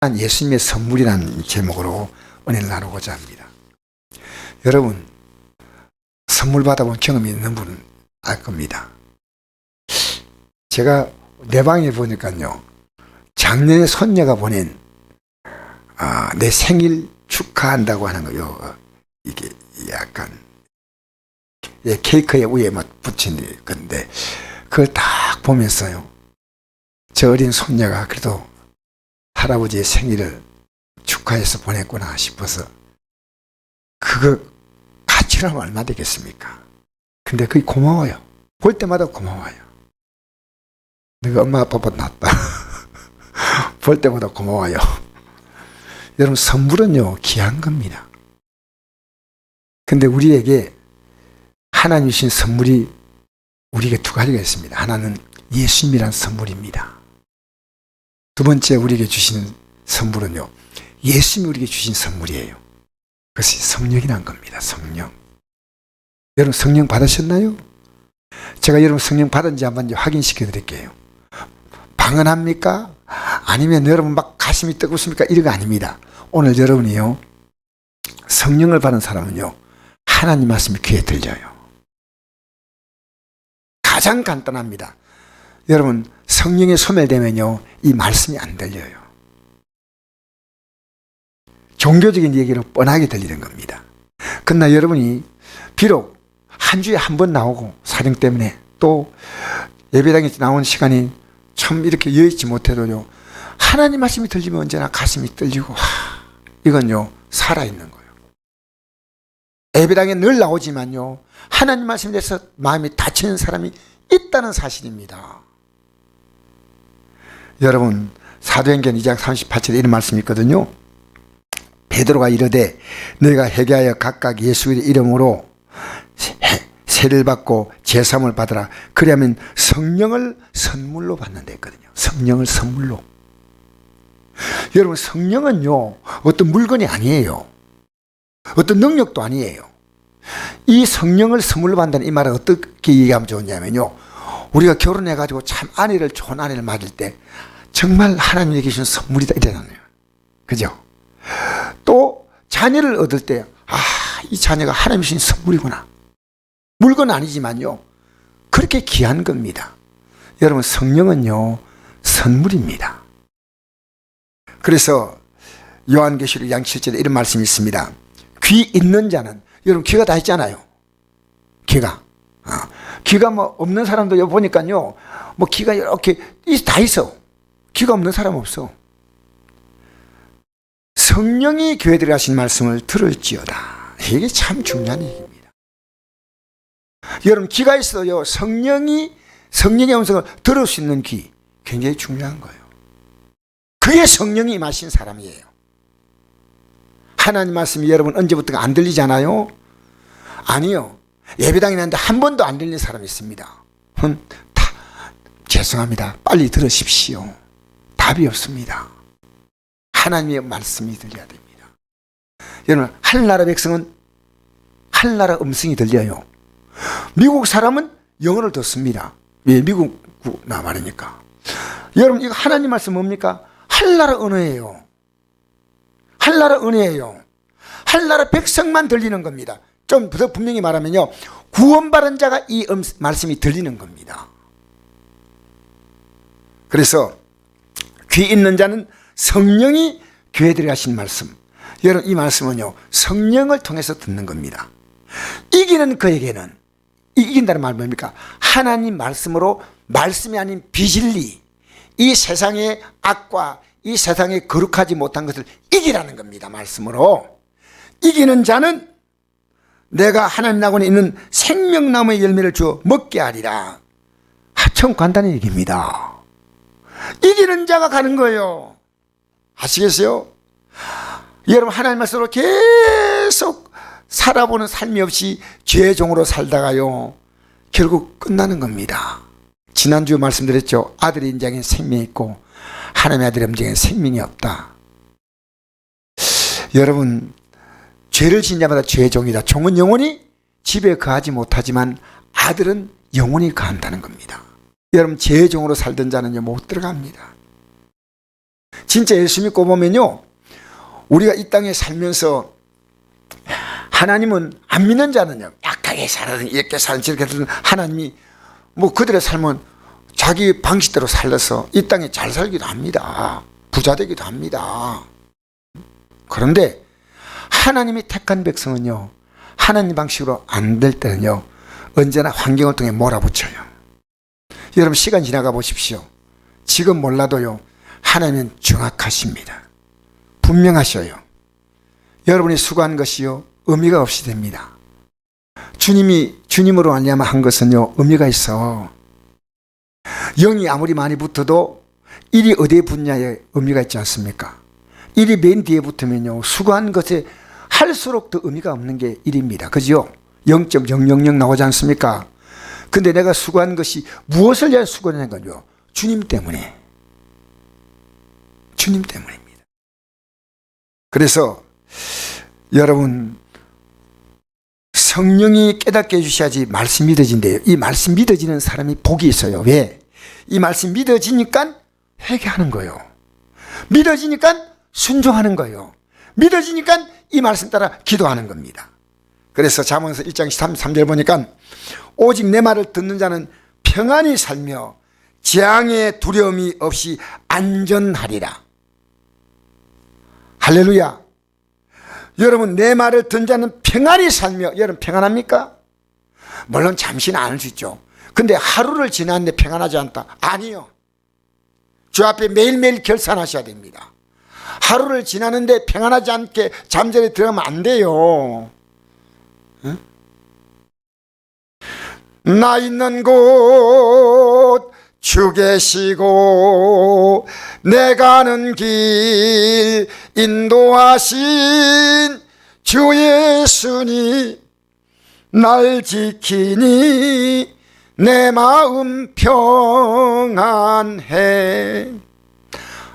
예수님의 선물이라는 제목으로 은혜를 나누고자 합니다. 여러분, 선물 받아본 경험이 있는 분은 알 겁니다. 제가 내 방에 보니까요, 작년에 손녀가 보낸 내 생일 축하한다고 하는 거요. 이게 약간 케이크에 위에 막 붙인 건데, 그걸 딱 보면서요, 저 어린 손녀가 그래도 할아버지의 생일을 축하해서 보냈구나 싶어서, 그거 가치라면 얼마 되겠습니까? 근데 그게 고마워요. 볼 때마다 고마워요. 내가 엄마 아빠보다 낫다. 볼 때마다 고마워요. 여러분, 선물은요, 귀한 겁니다. 근데 우리에게 하나님 주신 선물이 우리에게 두 가지가 있습니다. 하나는 예수님이란 선물입니다. 두 번째 우리에게 주신 선물은요, 예수님이 우리에게 주신 선물이에요. 그것이 성령이란 겁니다. 성령. 여러분, 성령 받으셨나요? 제가 여러분 성령 받은지 한번 확인시켜 드릴게요. 방언합니까? 아니면 여러분 막 가슴이 뜨겁습니까? 이런 거 아닙니다. 오늘 여러분이요, 성령을 받은 사람은요, 하나님 말씀이 귀에 들려요. 가장 간단합니다. 여러분, 성령에 소멸되면요, 이 말씀이 안 들려요. 종교적인 얘기로 뻔하게 들리는 겁니다. 그러나 여러분이 비록 한 주에 한 번 나오고 사정 때문에 또 예배당에 나온 시간이 참 이렇게 여의치 못해도요, 하나님 말씀이 들리면 언제나 가슴이 떨리고, 이건요, 살아있는 거예요. 예배당에 늘 나오지만요, 하나님 말씀에 대해서 마음이 다치는 사람이 있다는 사실입니다. 여러분, 사도행전 2장 38절에 이런 말씀이 있거든요. 베드로가 이르되 너희가 회개하여 각각 예수의 이름으로 세를 받고 제사함을 받으라. 그리하면 성령을 선물로 받는다 했거든요. 성령을 선물로. 여러분, 성령은요, 어떤 물건이 아니에요. 어떤 능력도 아니에요. 이 성령을 선물로 받는다는 이 말은 어떻게 얘기하면 좋냐면요, 우리가 결혼해가지고 참 좋은 아내를 맞을 때 정말 하나님이 계신 선물이다 이러잖아요. 그죠? 또 자녀를 얻을 때, 이 자녀가 하나님이 주신 선물이구나. 물건 아니지만요, 그렇게 귀한 겁니다. 여러분, 성령은요, 선물입니다. 그래서 요한계시록 2장 7절에 이런 말씀이 있습니다. 귀 있는 자는, 여러분 귀가 다 있잖아요. 귀가 뭐 없는 사람도 여기 보니까요, 뭐 귀가 이렇게 다 있어. 귀가 없는 사람 없어. 성령이 교회에 들어가신 말씀을 들을지어다. 이게 참 중요한 얘기입니다. 여러분, 귀가 있어요. 성령의 음성을 들을 수 있는 귀, 굉장히 중요한 거예요. 그게 성령이 임하신 사람이에요. 하나님 말씀이 여러분 언제부터가 안 들리잖아요? 아니요. 예배당에 있는데 한 번도 안 들리는 사람이 있습니다. 죄송합니다. 빨리 들으십시오. 답이 없습니다. 하나님의 말씀이 들려야 됩니다. 여러분, 하늘나라 백성은 하늘나라 음성이 들려요. 미국 사람은 영어를 듣습니다. 왜? 미국 나 말이니까. 여러분, 이거 하나님 말씀 뭡니까? 하늘나라 언어예요. 하늘나라 은혜예요. 하늘나라 백성만 들리는 겁니다. 좀 더 분명히 말하면요, 구원받은 자가 이 말씀이 들리는 겁니다. 그래서 귀 있는 자는 성령이 교회에 들어가신 말씀, 여러분 이 말씀은요, 성령을 통해서 듣는 겁니다. 이기는 그에게는, 이긴다는 말 뭡니까? 하나님 말씀으로, 말씀이 아닌 비진리, 이 세상의 악과 이 세상에 거룩하지 못한 것을 이기라는 겁니다. 말씀으로. 이기는 자는 내가 하나님 나고는 있는 생명나무의 열매를 주어 먹게 하리라. 참 간단한 얘기입니다. 이기는 자가 가는 거예요. 아시겠어요? 여러분, 하나님 말씀으로 계속 살아보는 삶이 없이 죄의 종으로 살다가요, 결국 끝나는 겁니다. 지난주에 말씀드렸죠. 아들의 인장에 생명이 있고 하나님의 아들의 음성에 생명이 없다. 여러분, 죄를 지은 자마다 죄의 종이다. 종은 영원히 집에 거하지 못하지만 아들은 영원히 거한다는 겁니다. 여러분, 죄의 종으로 살던 자는요, 못 들어갑니다. 진짜 예수 믿고 보면요, 우리가 이 땅에 살면서 하나님은 안 믿는 자는요, 약하게 살아든 이렇게 살든 저렇게 살든 하나님이 뭐 그들의 삶은 자기 방식대로 살려서 이 땅에 잘 살기도 합니다. 부자 되기도 합니다. 그런데 하나님이 택한 백성은요, 하나님 방식으로 안 될 때는요, 언제나 환경을 통해 몰아붙여요. 여러분, 시간 지나가 보십시오. 지금 몰라도요, 하나님은 정확하십니다. 분명하셔요. 여러분이 수고한 것이요, 의미가 없이 됩니다. 주님으로 말미암아 한 것은요, 의미가 있어. 영이 아무리 많이 붙어도 일이 어디에 붙냐에 의미가 있지 않습니까? 일이 맨 뒤에 붙으면요, 수고한 것에 할수록 더 의미가 없는 게 일입니다. 그죠? 0.000 나오지 않습니까? 근데 내가 수고한 것이 무엇을 위한 수고냐는 거죠? 주님 때문에. 주님 때문입니다. 그래서 여러분, 성령이 깨닫게 해주셔야지 말씀이 믿어진대요. 이 말씀 믿어지는 사람이 복이 있어요. 왜? 이 말씀 믿어지니까 회개하는 거예요. 믿어지니까 순종하는 거예요. 믿어지니까 이 말씀 따라 기도하는 겁니다. 그래서 잠언서 1장 3절 보니까 오직 내 말을 듣는 자는 평안히 살며 재앙의 두려움이 없이 안전하리라. 할렐루야. 여러분, 내 말을 듣는 자는 평안히 살며, 여러분 평안합니까? 물론 잠시는 않을 수 있죠. 근데 하루를 지났는데 평안하지 않다? 아니요. 주 앞에 매일매일 결산하셔야 됩니다. 하루를 지나는데 평안하지 않게 잠자리에 들어가면 안 돼요. 응? 나 있는 곳 주 계시고 내 가는 길 인도하신 주 예수니 날 지키니 내 마음 평안해.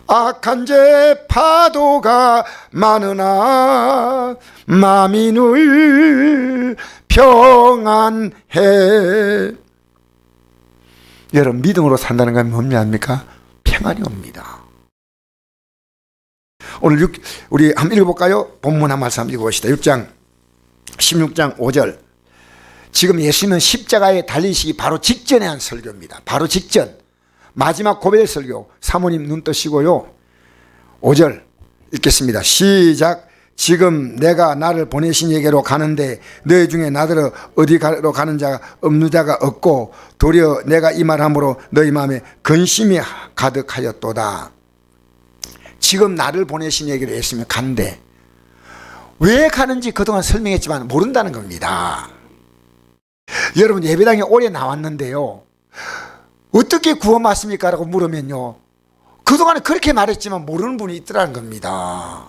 악한 죄 파도가 많으나 마음이 늘 평안해. 여러분, 믿음으로 산다는 건 뭡니까? 평안이 옵니다. 오늘 우리 한번 읽어볼까요? 본문 한 말씀 읽어봅시다. 16장 5절. 지금 예수님은 십자가에 달리시기 바로 직전에 한 설교입니다. 바로 직전. 마지막 고별 설교. 사모님 눈 뜨시고요. 5절 읽겠습니다. 시작. 지금 내가 나를 보내신 에게로 가는데 너희 중에 나더러 어디로 가는 자가 없는 자가 없고 도리어 내가 이 말함으로 너희 마음에 근심이 가득하였도다. 지금 나를 보내신 에게로 예수님이 간대. 왜 가는지 그동안 설명했지만 모른다는 겁니다. 여러분, 예배당에 오래 나왔는데요, 어떻게 구원 받습니까? 라고 물으면요, 그동안에 그렇게 말했지만 모르는 분이 있더라는 겁니다.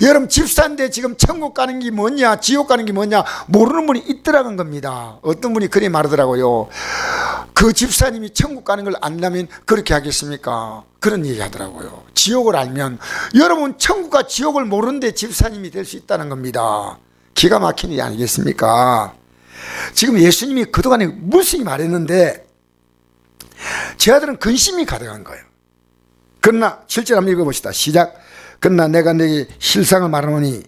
여러분, 집사인데 지금 천국 가는 게 뭐냐, 지옥 가는 게 뭐냐 모르는 분이 있더라는 겁니다. 어떤 분이 그렇게 말하더라고요. 그 집사님이 천국 가는 걸 안다면 그렇게 하겠습니까? 그런 얘기 하더라고요. 지옥을 알면. 여러분, 천국과 지옥을 모르는데 집사님이 될 수 있다는 겁니다. 기가 막힌 일이 아니겠습니까? 지금 예수님이 그동안에 물쓰기 말했는데 제 아들은 근심이 가득한 거예요. 그러나 7절 한번 읽어봅시다. 시작. 그러나 내가 네게 실상을 말하노니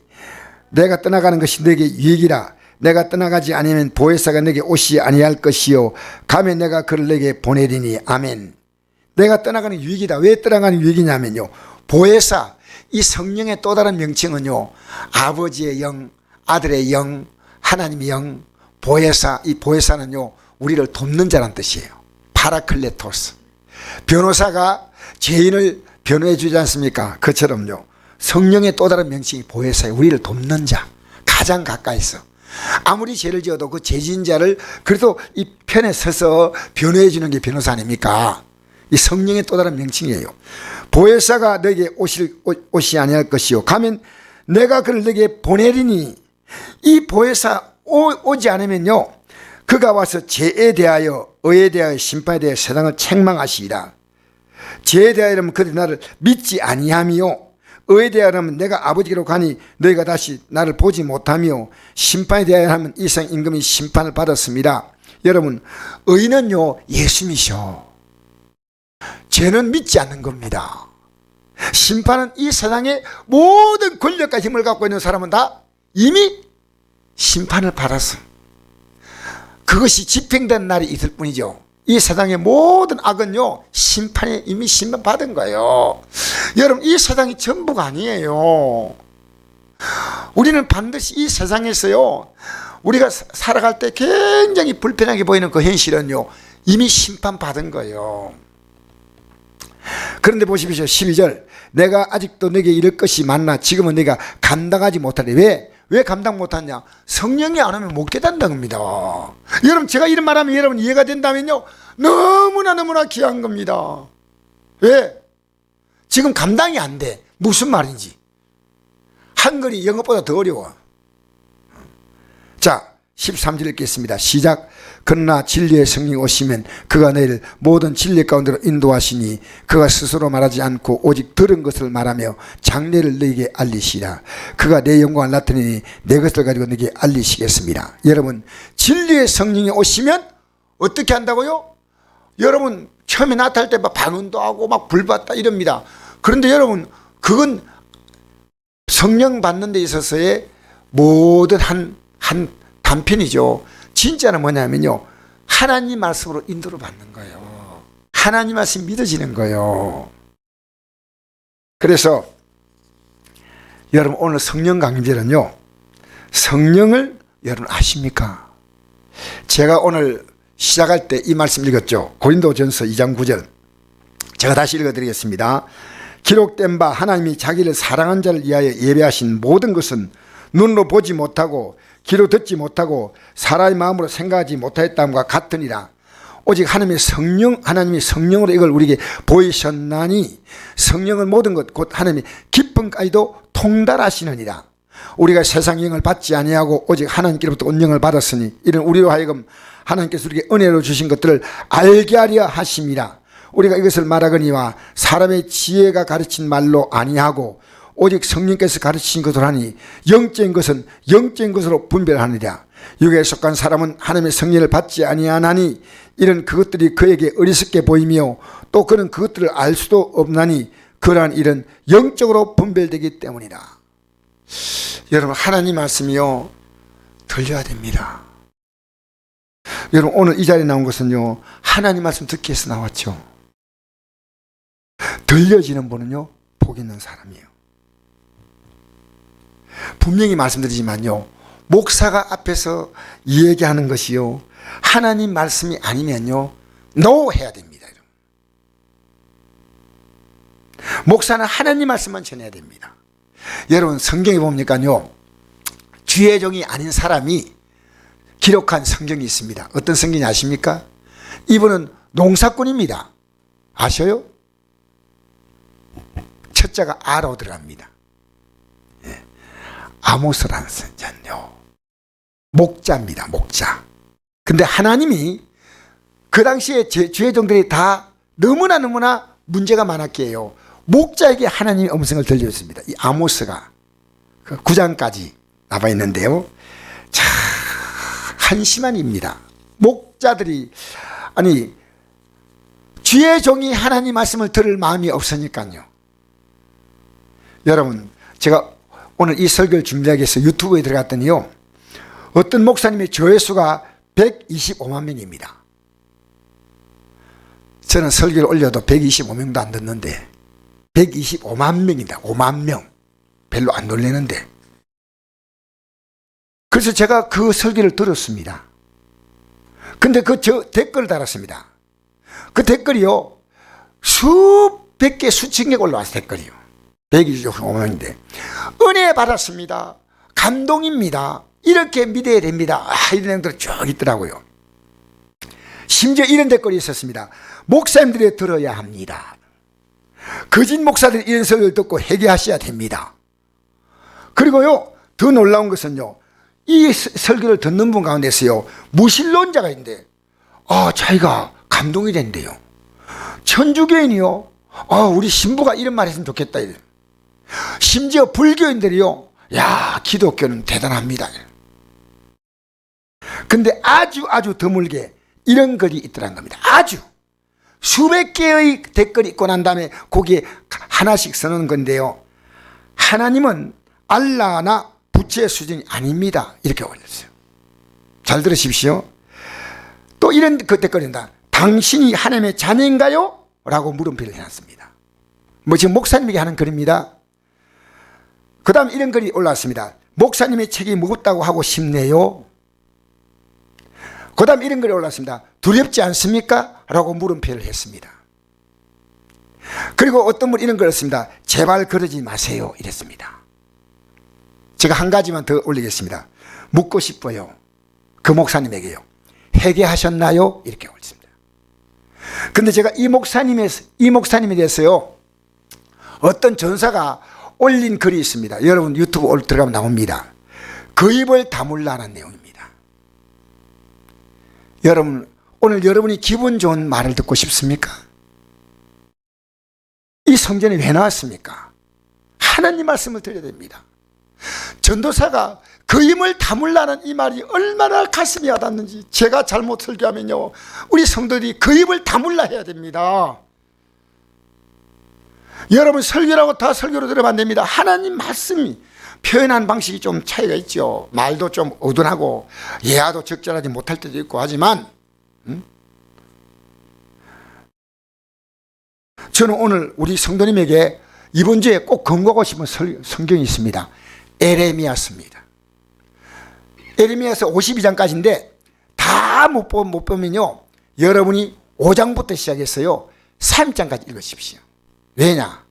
내가 떠나가는 것이 네게 유익이라. 내가 떠나가지 아니면 보혜사가 네게 오시지 아니할 것이요 가면 내가 그를 네게 보내리니. 아멘. 내가 떠나가는 유익이다. 왜 떠나가는 유익이냐면요, 보혜사, 이 성령의 또 다른 명칭은요, 아버지의 영, 아들의 영, 하나님의 영, 보혜사. 이 보혜사는요, 우리를 돕는 자란 뜻이에요. 파라클레토스. 변호사가 죄인을 변호해 주지 않습니까? 그처럼요, 성령의 또 다른 명칭이 보혜사예요. 우리를 돕는 자, 가장 가까이서. 아무리 죄를 지어도 그 죄진 자를 그래도 이 편에 서서 변호해 주는 게 변호사 아닙니까? 이 성령의 또 다른 명칭이에요. 보혜사가 너에게 오시 아니할 것이요 가면 내가 그를 너에게 보내리니. 이 보혜사 오지 않으면요, 그가 와서 죄에 대하여 의에 대하여 심판에 대하여 세상을 책망하시리라. 죄에 대하여는 그들이 나를 믿지 아니하며 의에 대하여는 내가 아버지께로 가니 너희가 다시 나를 보지 못하며 심판에 대하여는 이상 임금이 심판을 받았습니다. 여러분, 의는요, 예수님이셔. 죄는 믿지 않는 겁니다. 심판은 이 세상의 모든 권력과 힘을 갖고 있는 사람은 다 이미 심판을 받았어. 그것이 집행된 날이 있을 뿐이죠. 이 세상의 모든 악은요, 심판에 이미 심판받은 거예요. 여러분, 이 세상이 전부가 아니에요. 우리는 반드시 이 세상에서요, 우리가 살아갈 때 굉장히 불편하게 보이는 그 현실은요, 이미 심판받은 거예요. 그런데 보십시오. 12절. 내가 아직도 너에게 이럴 것이 많나 지금은 네가 감당하지 못하네. 왜 감당 못하냐? 성령이 안 오면 못 깨닫는 겁니다. 여러분, 제가 이런 말하면 여러분 이해가 된다면요, 너무나 귀한 겁니다. 왜? 지금 감당이 안 돼. 무슨 말인지. 한글이 영어보다 더 어려워. 자, 13절 읽겠습니다. 시작. 그러나 진리의 성령 오시면 그가 너희를 모든 진리 가운데로 인도하시니 그가 스스로 말하지 않고 오직 들은 것을 말하며 장래를 너희에게 알리시라. 그가 내 영광을 나타내니 내 것을 가지고 너희에게 알리시겠습니다. 여러분, 진리의 성령이 오시면 어떻게 한다고요? 여러분, 처음에 나타날 때 막 반운도 하고 막 불받다 이럽니다. 그런데 여러분, 그건 성령 받는 데 있어서의 모든 한 단편이죠. 진짜는 뭐냐면요, 하나님 말씀으로 인도를 받는 거예요. 하나님 말씀이 믿어지는 거예요. 그래서 여러분, 오늘 성령 강림절은요, 성령을 여러분 아십니까? 제가 오늘 시작할 때 이 말씀 읽었죠. 고린도전서 2장 9절. 제가 다시 읽어드리겠습니다. 기록된 바 하나님이 자기를 사랑한 자를 위하여 예배하신 모든 것은 눈으로 보지 못하고 귀로 듣지 못하고 사람의 마음으로 생각하지 못하였다함과 같으니라. 오직 하나님이 성령으로 이걸 우리에게 보이셨나니 성령은 모든 것 곧 하나님이 기쁨까지도 통달하시느니라. 우리가 세상 영을 받지 아니하고 오직 하나님께로부터 온 영을 받았으니 이는 우리로 하여금 하나님께서 우리에게 은혜로 주신 것들을 알게 하려 하심이라. 우리가 이것을 말하거니와 사람의 지혜가 가르친 말로 아니하고 오직 성령께서 가르치신 것으로 하니 영적인 것은 영적인 것으로 분별하느니라. 육에 속한 사람은 하나님의 성령을 받지 아니하나니 이런 그것들이 그에게 어리석게 보이며 또 그는 그것들을 알 수도 없나니 그러한 일은 영적으로 분별되기 때문이라. 여러분, 하나님 말씀이요, 들려야 됩니다. 여러분, 오늘 이 자리에 나온 것은요, 하나님 말씀 듣기 위해서 나왔죠. 들려지는 분은요, 복 있는 사람이에요. 분명히 말씀드리지만요, 목사가 앞에서 얘기하는 것이요, 하나님 말씀이 아니면요, NO 해야 됩니다. 목사는 하나님 말씀만 전해야 됩니다. 여러분, 성경에 보니까요, 주의 종이 아닌 사람이 기록한 성경이 있습니다. 어떤 성경이 아십니까? 이분은 농사꾼입니다. 아셔요? 첫자가 아로 들어갑니다. 예. 아모스라는 선자는요, 목자입니다. 목자. 근데 하나님이 그 당시에 주의 종들이 다 너무나 문제가 많았기에요, 목자에게 하나님의 음성을 들려줬습니다. 이 아모스가 그 9장까지 나와 있는데요, 참 한심한 일입니다. 목자들이, 아니, 주의 종이 하나님 말씀을 들을 마음이 없으니까요. 여러분, 제가 오늘 이 설교를 준비하기 위해서 유튜브에 들어갔더니요, 어떤 목사님의 조회수가 125만 명입니다. 저는 설교를 올려도 125명도 안 듣는데 125만 명입니다. 5만 명. 별로 안 놀리는데. 그래서 제가 그 설교를 들었습니다. 근데 댓글을 달았습니다. 그 댓글이요, 수백 개, 수천 개가 올라왔어요. 댓글이요. 125명인데 은혜 받았습니다. 감동입니다. 이렇게 믿어야 됩니다. 이런 내용들이 쭉 있더라고요. 심지어 이런 댓글이 있었습니다. 목사님들이 들어야 합니다. 거짓 목사들이 이런 설교를 듣고 회개하셔야 됩니다. 그리고요, 더 놀라운 것은요, 이 설교를 듣는 분 가운데서요, 무신론자가 있는데 자기가 감동이 된대요. 천주교인이요, 우리 신부가 이런 말 했으면 좋겠다. 심지어 불교인들이요, 야, 기독교는 대단합니다. 근데 아주 드물게 이런 글이 있더란 겁니다. 아주. 수백 개의 댓글이 있고 난 다음에 거기에 하나씩 써놓은 건데요. 하나님은 알라나 부처의 수준이 아닙니다. 이렇게 올렸어요. 잘 들으십시오. 또 이런 그 댓글입니다. 당신이 하나님의 자녀인가요? 라고 물음표를 해놨습니다. 뭐 지금 목사님에게 하는 글입니다. 그 다음 이런 글이 올라왔습니다. 목사님의 책이 무겁다고 하고 싶네요. 그 다음 이런 글이 올라왔습니다. 두렵지 않습니까? 라고 물음표를 했습니다. 그리고 어떤 분 이런 글을 했습니다. 제발 그러지 마세요. 이랬습니다. 제가 한 가지만 더 올리겠습니다. 묻고 싶어요. 그 목사님에게요. 회개하셨나요? 이렇게 올렸습니다. 근데 제가 이 목사님에 대해서요, 어떤 전사가 올린 글이 있습니다. 여러분 유튜브 들어가면 나옵니다. 그 입을 다물라는 내용입니다. 여러분, 오늘 여러분이 기분 좋은 말을 듣고 싶습니까? 이 성전에 왜 나왔습니까? 하나님 말씀을 드려야 됩니다. 전도사가 그 힘을 다물라는 이 말이 얼마나 가슴이 와닿는지, 제가 잘못 설교하면요, 우리 성도들이 그 힘을 다물라 해야 됩니다. 여러분 설교라고 다 설교로 들으면 안 됩니다. 하나님 말씀이 표현한 방식이 좀 차이가 있죠. 말도 좀 어둔하고 예화도 적절하지 못할 때도 있고 하지만 저는 오늘 우리 성도님에게 이번 주에 꼭 권고하고 싶은 성경이 있습니다. 에레미야서입니다. 에레미야서 52장까지인데 다 못 보면요, 여러분이 5장부터 시작해서요 3장까지 읽으십시오. 왜냐?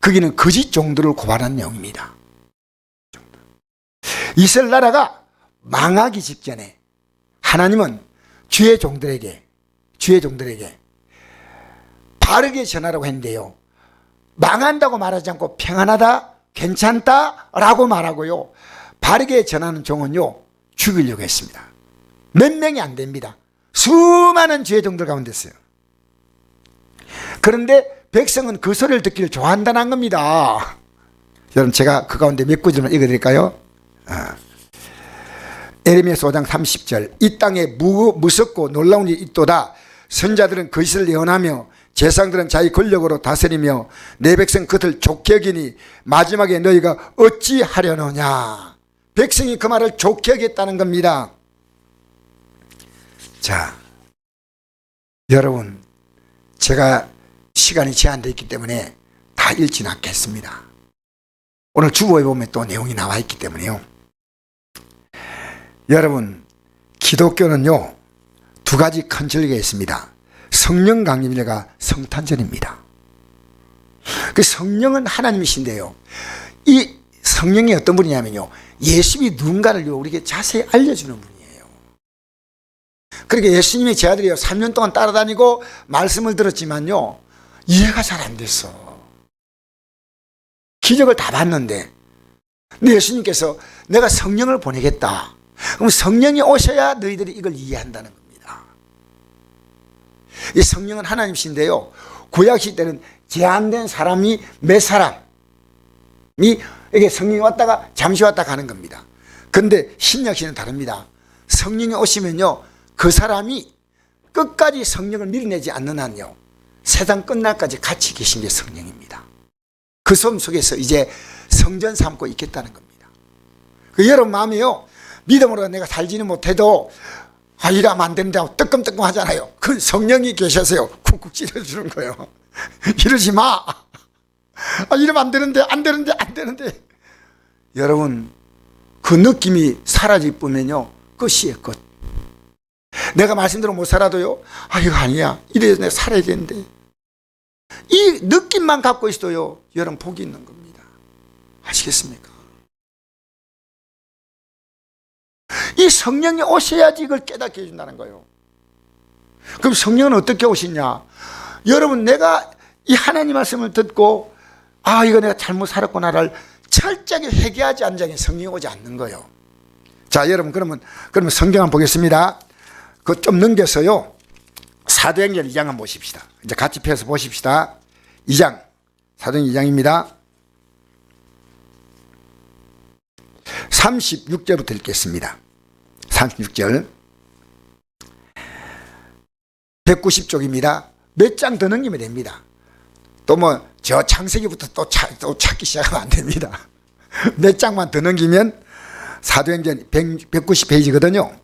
거기는 거짓 종들을 고발한 내용입니다. 이스라엘 나라가 망하기 직전에 하나님은 주의 종들에게 바르게 전하라고 했는데요, 망한다고 말하지 않고 평안하다, 괜찮다 라고 말하고요, 바르게 전하는 종은요 죽이려고 했습니다. 몇 명이 안 됩니다. 수많은 주의 종들 가운데 있어요. 그런데 백성은 그 소리를 듣기를 좋아한다는 겁니다. 여러분, 제가 그 가운데 몇 구절만 읽어드릴까요? 에레미야서 5장 30절. 이 땅에 무섭고 놀라운 일이 있도다. 선자들은 거짓을 예언하며 제상들은 자기 권력으로 다스리며 내 백성 그들 좋게 여기니 마지막에 너희가 어찌 하려느냐. 백성이 그 말을 좋게 여겼다는 겁니다. 자, 여러분, 제가 시간이 제한되어 있기 때문에 다 읽지는 않겠습니다. 오늘 주보에 보면 또 내용이 나와 있기 때문에요. 여러분, 기독교는요 두 가지 큰 진리가 있습니다. 성령 강림일과 성탄절입니다. 그 성령은 하나님이신데요, 이 성령이 어떤 분이냐면요, 예수님이 누군가를요 우리에게 자세히 알려주는 분이에요. 그러니까 예수님의 제자들이요 3년 동안 따라다니고 말씀을 들었지만요 이해가 잘 안 됐어. 기적을 다 봤는데. 근데 예수님께서 내가 성령을 보내겠다. 그럼 성령이 오셔야 너희들이 이걸 이해한다는 겁니다. 이 성령은 하나님이신데요, 구약시대 때는 제한된 사람이 몇 사람이 이게 성령이 왔다가 잠시 왔다 가는 겁니다. 근데 신약시대는 다릅니다. 성령이 오시면요 그 사람이 끝까지 성령을 밀어내지 않는 한요 세상 끝날까지 같이 계신 게 성령입니다. 그 삶 속에서 이제 성전 삼고 있겠다는 겁니다. 그 여러분 마음에요, 믿음으로 내가 살지는 못해도 이러면 안 된다 하고 뜨끔뜨끔 하잖아요. 그 성령이 계셔서요 쿡쿡 찔러주는 거예요. 이러지 마. 이러면 안 되는데. 여러분, 그 느낌이 사라질 뿐면요 끝이에요, 끝. 내가 말씀대로 못 살아도요, 이거 아니야, 이래서 내가 살아야 되는데, 이 느낌만 갖고 있어도요 여러분 복이 있는 겁니다. 아시겠습니까? 이 성령이 오셔야지 이걸 깨닫게 해준다는 거예요. 그럼 성령은 어떻게 오시냐? 여러분, 내가 이 하나님 말씀을 듣고 이거 내가 잘못 살았구나를 철저하게 회개하지 않는 자에게 성령이 오지 않는 거예요. 자, 여러분, 그러면 성경 한번 보겠습니다. 그거 좀 넘겨서요 사도행전 2장 한번 보십시다. 이제 같이 펴서 보십시다. 2장, 사도행전 2장입니다. 36절부터 읽겠습니다. 36절. 190쪽입니다. 몇 장 더 넘기면 됩니다. 또 뭐 저 창세기부터 또 찾기 시작하면 안 됩니다. 몇 장만 더 넘기면 사도행전 190페이지거든요.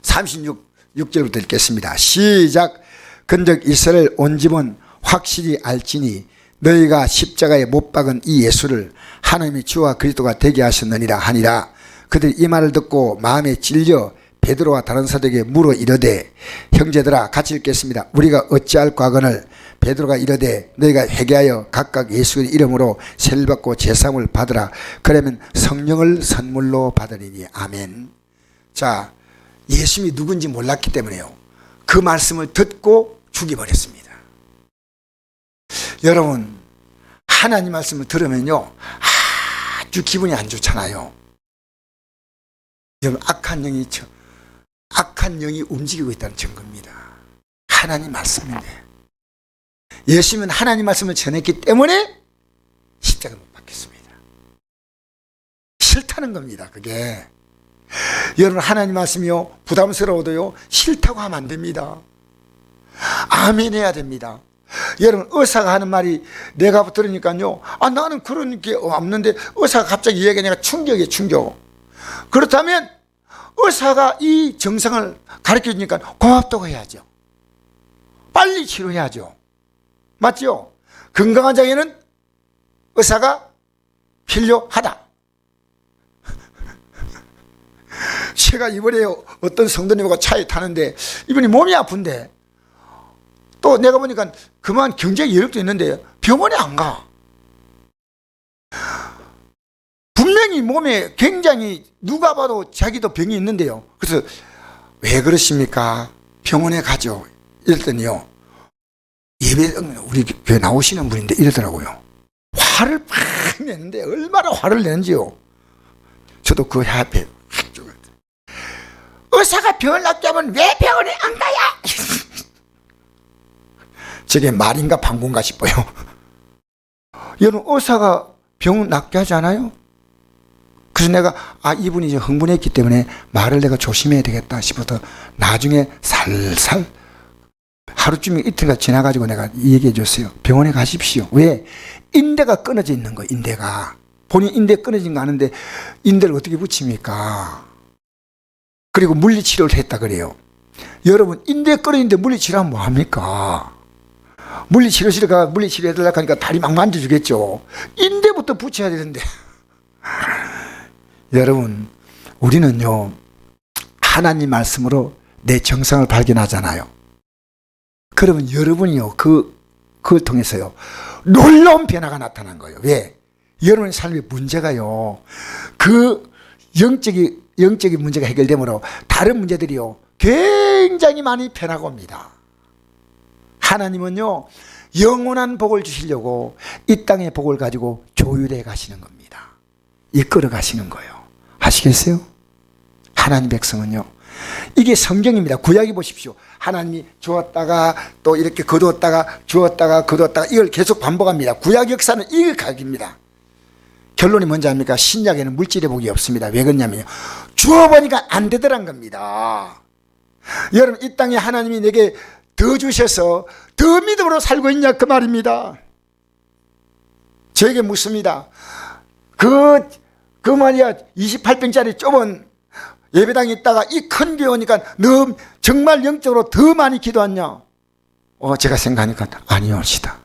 36절부터 읽겠습니다. 시작. 근즉 이스라엘 온 집은 확실히 알지니 너희가 십자가에 못 박은 이 예수를 하나님이 주와 그리스도가 되게 하셨느니라 하니라. 그들이 이 말을 듣고 마음에 찔려 베드로와 다른 사도에게 물어 이르되 형제들아 같이 읽겠습니다. 우리가 어찌할 과거를. 베드로가 이르되 너희가 회개하여 각각 예수의 이름으로 세를 받고 제사함을 받으라. 그러면 성령을 선물로 받으리니. 아멘. 자, 예수님이 누군지 몰랐기 때문에요. 그 말씀을 듣고 죽여버렸습니다. 여러분, 하나님 말씀을 들으면요 아주 기분이 안 좋잖아요. 여러분, 악한 영이 움직이고 있다는 증거입니다. 하나님 말씀인데 예수님은 하나님 말씀을 전했기 때문에 십자가를 못 박혔습니다. 싫다는 겁니다. 그게 여러분, 하나님 말씀이요 부담스러워도요 싫다고 하면 안 됩니다. 아멘 해야 됩니다. 여러분, 의사가 하는 말이 내가 들으니까요 나는 그런 게 없는데 의사가 갑자기 이야기하니까 충격이에요. 충격. 그렇다면 의사가 이 정상을 가르쳐 주니까 고맙다고 해야죠. 빨리 치료해야죠. 맞죠? 건강한 장애는 의사가 필요하다. 제가 이번에 어떤 성도님하고 차에 타는데 이분이 몸이 아픈데 또 내가 보니까 그만 경제 여력도 있는데 병원에 안 가. 분명히 몸에 굉장히 누가 봐도 자기도 병이 있는데요. 그래서 왜 그러십니까? 병원에 가죠. 이랬더니요 예배 우리 교회 나오시는 분인데 이러더라고요. 화를 팍 내는데 얼마나 화를 내는지요. 저도 그 앞에 의사가 병을 낫게 하면 왜 병원에 안 가야? 저게 말인가 방구인가 싶어요. 여러분, 의사가 병 낫게 하지 않아요? 그래서 내가 이분이 이제 흥분했기 때문에 말을 내가 조심해야 되겠다 싶어서 나중에 살살 하루쯤 이틀가 지나가지고 내가 얘기해 줬어요. 병원에 가십시오. 왜? 인대가 끊어져 있는 거예요. 인대가. 본인 인대 끊어진 거 아는데 인대를 어떻게 붙입니까? 그리고 물리치료를 했다 그래요. 여러분, 인대 끊어진데 물리치료하면 뭐합니까? 물리치료실에 가 물리치료 해달라고 하니까 다리 막 만져주겠죠. 인대부터 붙여야 되는데. 여러분, 우리는요 하나님 말씀으로 내 정상을 발견하잖아요. 그러면 여러분이요 그걸 통해서요 놀라운 변화가 나타난 거예요. 왜? 여러분의 삶의 문제가요 그 영적인 문제가 해결되므로 다른 문제들이요 굉장히 많이 변하고 옵니다. 하나님은요 영원한 복을 주시려고 이 땅의 복을 가지고 조율해 가시는 겁니다. 이끌어 가시는 거예요. 아시겠어요? 하나님 백성은요 이게 성경입니다. 구약이 보십시오. 하나님이 주었다가 또 이렇게 거두었다가 주었다가 거두었다가 이걸 계속 반복합니다. 구약 역사는 이 각입니다. 결론이 뭔지 압니까? 신약에는 물질의 복이 없습니다. 왜 그러냐면요 주어보니까 안 되더란 겁니다. 여러분, 이 땅에 하나님이 내게 더 주셔서 더 믿음으로 살고 있냐 그 말입니다. 저에게 묻습니다. 그 말이야 28평짜리 좁은 예배당에 있다가 이 큰 교회 오니까 너 정말 영적으로 더 많이 기도했냐? 제가 생각하니까 아니옵시다.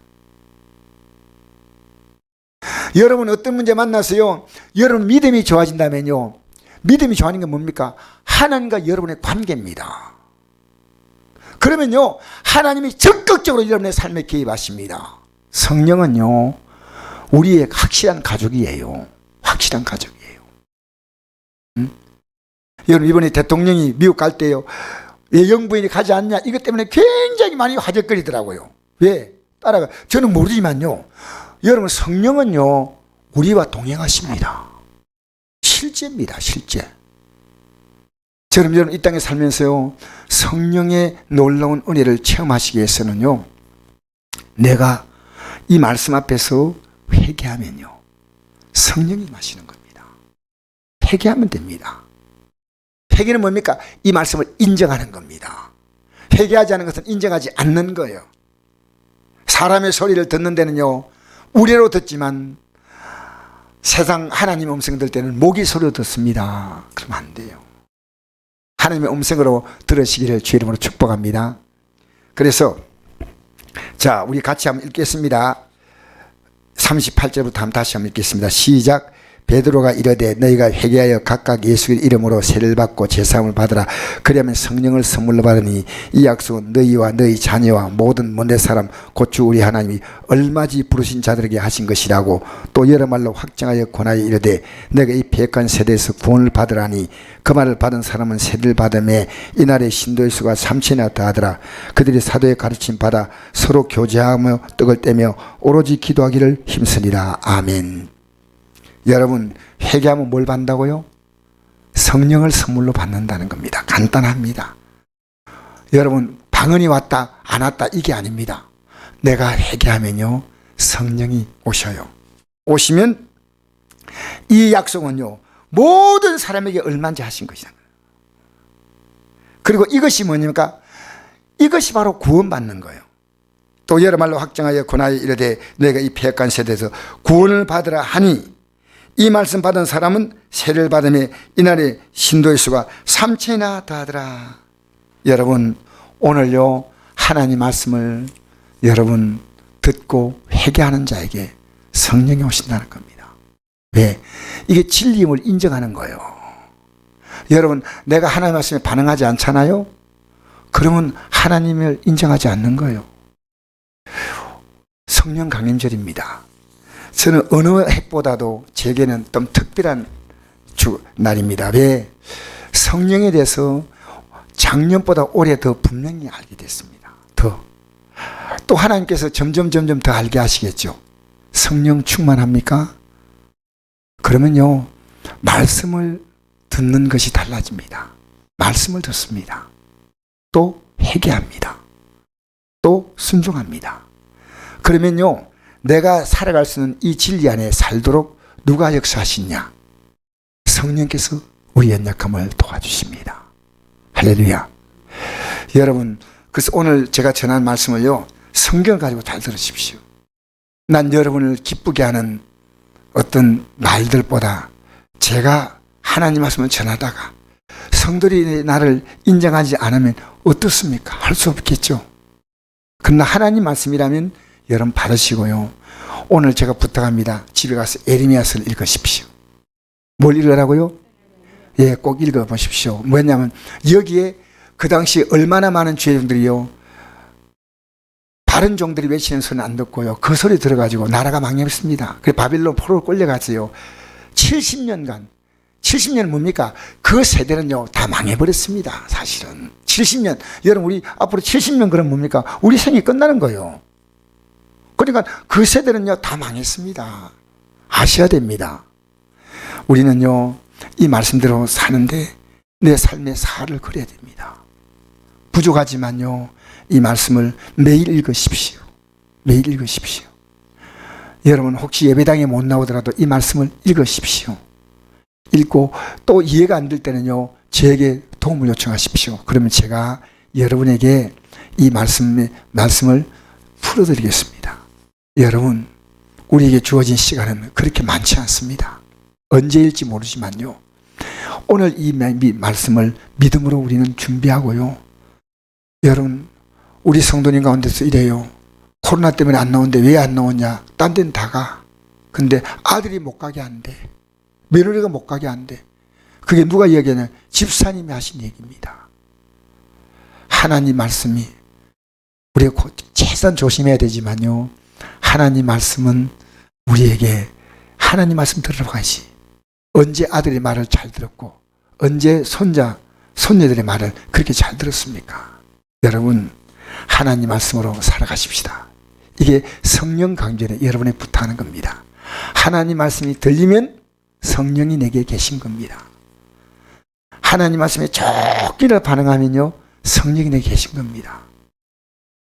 여러분, 어떤 문제 만나서요 여러분 믿음이 좋아진다면요 믿음이 좋아지는 건 뭡니까? 하나님과 여러분의 관계입니다. 그러면요 하나님이 적극적으로 여러분의 삶에 개입하십니다. 성령은요 우리의 확실한 가족이에요. 확실한 가족이에요. 여러분, 이번에 대통령이 미국 갈 때요 왜 영부인이 가지 않냐 이것 때문에 굉장히 많이 화제거리더라고요. 왜? 따라가 저는 모르지만요 여러분, 성령은요 우리와 동행하십니다. 실제입니다. 실제. 저는 여러분 이 땅에 살면서요 성령의 놀라운 은혜를 체험하시기 위해서는요 내가 이 말씀 앞에서 회개하면요 성령이 마시는 겁니다. 회개하면 됩니다. 회개는 뭡니까? 이 말씀을 인정하는 겁니다. 회개하지 않는 것은 인정하지 않는 거예요. 사람의 소리를 듣는 데는요, 우리로 듣지만 세상 하나님의 음성 들 때는 모기 소리로 듣습니다. 그러면 안 돼요. 하나님의 음성으로 들으시기를 주의 이름으로 축복합니다. 그래서 자, 우리 같이 한번 읽겠습니다. 38절부터 다시 한번 읽겠습니다. 시작. 베드로가 이르되 너희가 회개하여 각각 예수의 이름으로 세례를 받고 제사함을 받으라. 그리하면 성령을 선물로 받으니 이 약속은 너희와 너희 자녀와 모든 먼데 사람 곧 주 우리 하나님이 얼마지 부르신 자들에게 하신 것이라고 또 여러 말로 확정하여 권하여 이르되 내가 이 패역한 세대에서 구원을 받으라니 그 말을 받은 사람은 세례를 받음에 이날의 신도의 수가 3,000이나 더하더라. 그들이 사도의 가르침 받아 서로 교제하며 떡을 떼며 오로지 기도하기를 힘쓰니라. 아멘. 여러분, 회개하면 뭘 받는다고요? 성령을 선물로 받는다는 겁니다. 간단합니다. 여러분, 방언이 왔다 안 왔다 이게 아닙니다. 내가 회개하면요, 성령이 오셔요. 오시면 이 약속은요, 모든 사람에게 얼마인지 하신 것이다. 그리고 이것이 뭐냐니까 이것이 바로 구원받는 거예요. 또 여러 말로 확정하여 권하여 이르되 내가 이 패역한 세대에서 구원을 받으라 하니 이 말씀 받은 사람은 세례를 받음에 이날의 신도의 수가 3,000이나 더하더라. 여러분, 오늘요, 하나님 말씀을 여러분 듣고 회개하는 자에게 성령이 오신다는 겁니다. 왜? 이게 진리임을 인정하는 거예요. 여러분, 내가 하나님 말씀에 반응하지 않잖아요? 그러면 하나님을 인정하지 않는 거예요. 성령 강림절입니다. 저는 어느 해보다도 제게는 좀 특별한 날입니다. 왜? 성령에 대해서 작년보다 올해 더 분명히 알게 됐습니다. 또 하나님께서 점점 더 알게 하시겠죠. 성령 충만합니까? 그러면요, 말씀을 듣는 것이 달라집니다. 말씀을 듣습니다. 또 회개합니다. 또 순종합니다. 그러면요, 내가 살아갈 수 있는 이 진리 안에 살도록 누가 역사하시냐? 성령께서 우리 연약함을 도와주십니다. 할렐루야. 여러분, 그래서 오늘 제가 전한 말씀을요, 성경을 가지고 잘 들으십시오. 난 여러분을 기쁘게 하는 어떤 말들보다 제가 하나님 말씀을 전하다가 성들이 나를 인정하지 않으면 어떻습니까? 할 수 없겠죠. 그러나 하나님 말씀이라면 여러분 받으시고요. 오늘 제가 부탁합니다. 집에 가서 에레미야서를 읽으십시오. 뭘 읽으라고요? 예, 꼭 읽어보십시오. 뭐냐면 여기에 그 당시 얼마나 많은 죄인들이요, 다른 종들이 외치는 소리는 안 듣고요, 그 소리 들어가지고 나라가 망했습니다. 그래서 바빌론 포로로 끌려갔어요. 70년은 뭡니까? 그 세대는요 다 망해버렸습니다. 사실은 70년, 여러분 우리 앞으로 70년 그럼 뭡니까? 우리 생이 끝나는 거예요. 그러니까 그 세대는요 다 망했습니다. 아셔야 됩니다. 우리는요 이 말씀대로 사는데 내 삶의 사활을 그려야 됩니다. 부족하지만요 이 말씀을 매일 읽으십시오. 매일 읽으십시오. 여러분 혹시 예배당에 못 나오더라도 이 말씀을 읽으십시오. 읽고 또 이해가 안 될 때는요 저에게 도움을 요청하십시오. 그러면 제가 여러분에게 이 말씀을 풀어드리겠습니다. 여러분, 우리에게 주어진 시간은 그렇게 많지 않습니다. 언제일지 모르지만요 오늘 이 말씀을 믿음으로 우리는 준비하고요. 여러분, 우리 성도님 가운데서 이래요. 코로나 때문에 안 나오는데 왜 안 나오냐? 딴 데는 다 가. 근데 아들이 못 가게 한대. 며느리가 못 가게 한대. 그게 누가 이야기하냐? 집사님이 하신 얘기입니다. 하나님 말씀이 우리가 최소한 조심해야 되지만요 하나님 말씀은 우리에게 하나님 말씀 들으라고 하시. 언제 아들의 말을 잘 들었고 언제 손녀들의 말을 그렇게 잘 들었습니까? 여러분, 하나님 말씀으로 살아가십시다. 이게 성령 강절에 여러분이 부탁하는 겁니다. 하나님 말씀이 들리면 성령이 내게 계신 겁니다. 하나님 말씀에 적기를 반응하면요 성령이 내게 계신 겁니다.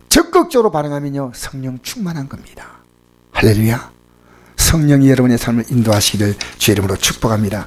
적극적으로 반응하면요 성령 충만한 겁니다. 할렐루야. 성령이 여러분의 삶을 인도하시기를 주의 이름으로 축복합니다.